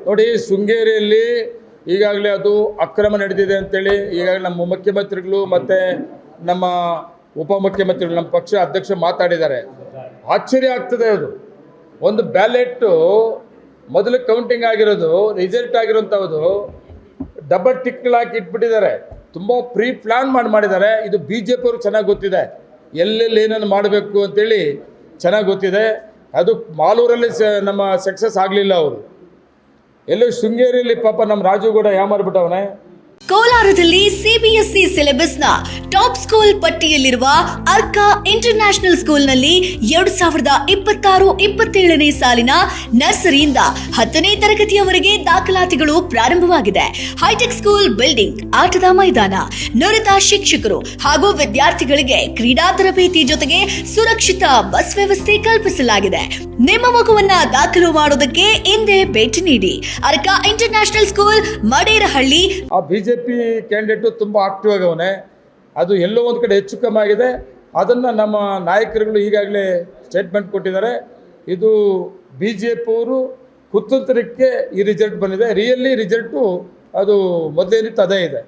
ನೋಡಿ, ಶೃಂಗೇರಿಯಲ್ಲಿ ಈಗಾಗಲೇ ಅದು ಅಕ್ರಮ ನಡೆದಿದೆ ಅಂತೇಳಿ ಈಗಾಗಲೇ ನಮ್ಮ ಮುಖ್ಯಮಂತ್ರಿಗಳು ಮತ್ತು ನಮ್ಮ ಉಪಮುಖ್ಯಮಂತ್ರಿಗಳು, ನಮ್ಮ ಪಕ್ಷ ಅಧ್ಯಕ್ಷ ಮಾತಾಡಿದ್ದಾರೆ. ಆಶ್ಚರ್ಯ ಆಗ್ತದೆ. ಅದು ಒಂದು ಬ್ಯಾಲೆಟ್ಟು ಮೊದಲು ಕೌಂಟಿಂಗ್ ಆಗಿರೋದು, ರಿಸಲ್ಟ್ ಆಗಿರೋಂಥದ್ದು ಡಬಲ್ ಟಿಕ್ಗಳಾಕಿ ಇಟ್ಬಿಟ್ಟಿದ್ದಾರೆ. ತುಂಬ ಪ್ರೀ ಪ್ಲ್ಯಾನ್ ಮಾಡಿದ್ದಾರೆ. ಇದು BJP ಅವ್ರಿಗೆ ಚೆನ್ನಾಗಿ ಗೊತ್ತಿದೆ, ಎಲ್ಲೆಲ್ಲಿ ಏನನ್ನು ಮಾಡಬೇಕು ಅಂತೇಳಿ ಚೆನ್ನಾಗಿ ಗೊತ್ತಿದೆ. ಅದು ಮಾಲೂರಲ್ಲಿ ನಮ್ಮ ಸಕ್ಸಸ್ ಆಗಲಿಲ್ಲ. ಅವರು ಎಲ್ಲೋ ಶೃಂಗೇರಿಯಲ್ಲಿ ಪಾಪ ನಮ್ಮ ರಾಜುಗೌಡ ಯಾಮಾರ್ಬಿಟ್ಟವನೇ. ಕೋಲಾರದಲ್ಲಿ CBSE ಸಿಲೆಬಸ್ನ ಟಾಪ್ ಸ್ಕೂಲ್ ಪಟ್ಟಿಯಲ್ಲಿರುವ ಅರ್ಕಾ ಇಂಟರ್ನ್ಯಾಷನಲ್ ಸ್ಕೂಲ್ನಲ್ಲಿ 2026-27ನೇ ಸಾಲಿನ ನರ್ಸರಿಯಿಂದ 10ನೇ ತರಗತಿಯವರೆಗೆ ದಾಖಲಾತಿಗಳು ಪ್ರಾರಂಭವಾಗಿದೆ. ಹೈಟೆಕ್ ಸ್ಕೂಲ್ ಬಿಲ್ಡಿಂಗ್, ಆಟದ ಮೈದಾನ, ನುರಿತ ಶಿಕ್ಷಕರು ಹಾಗೂ ವಿದ್ಯಾರ್ಥಿಗಳಿಗೆ ಕ್ರೀಡಾ ತರಬೇತಿ ಜೊತೆಗೆ ಸುರಕ್ಷಿತ ಬಸ್ ವ್ಯವಸ್ಥೆ ಕಲ್ಪಿಸಲಾಗಿದೆ. ನಿಮ್ಮ ಮಗುವನ್ನ ದಾಖಲು ಮಾಡೋದಕ್ಕೆ ಹಿಂದೆ ಭೇಟಿ ನೀಡಿ. Arka international school, Maderahalli. BJP candidate ತುಂಬ ಆಕ್ಟಿವ್ ಆಗವನೆ. ಅದು ಎಲ್ಲೋ ಒಂದು ಕಡೆ ಹೆಚ್ಚು ಕಮ್ಮಿ ಆಗಿದೆ. ಅದನ್ನು ನಮ್ಮ ನಾಯಕರುಗಳು ಈಗಾಗಲೇ ಸ್ಟೇಟ್ಮೆಂಟ್ ಕೊಟ್ಟಿದ್ದಾರೆ. ಇದು BJP ಅವರು ಕುತಂತ್ರಕ್ಕೆ ಈ ರಿಸಲ್ಟ್ ಬಂದಿದೆ. ರಿಯಲಿ ರಿಸಲ್ಟು ಅದು ಮೊದಲೇನಿತ್ತು ಅದೇ ಇದೆ.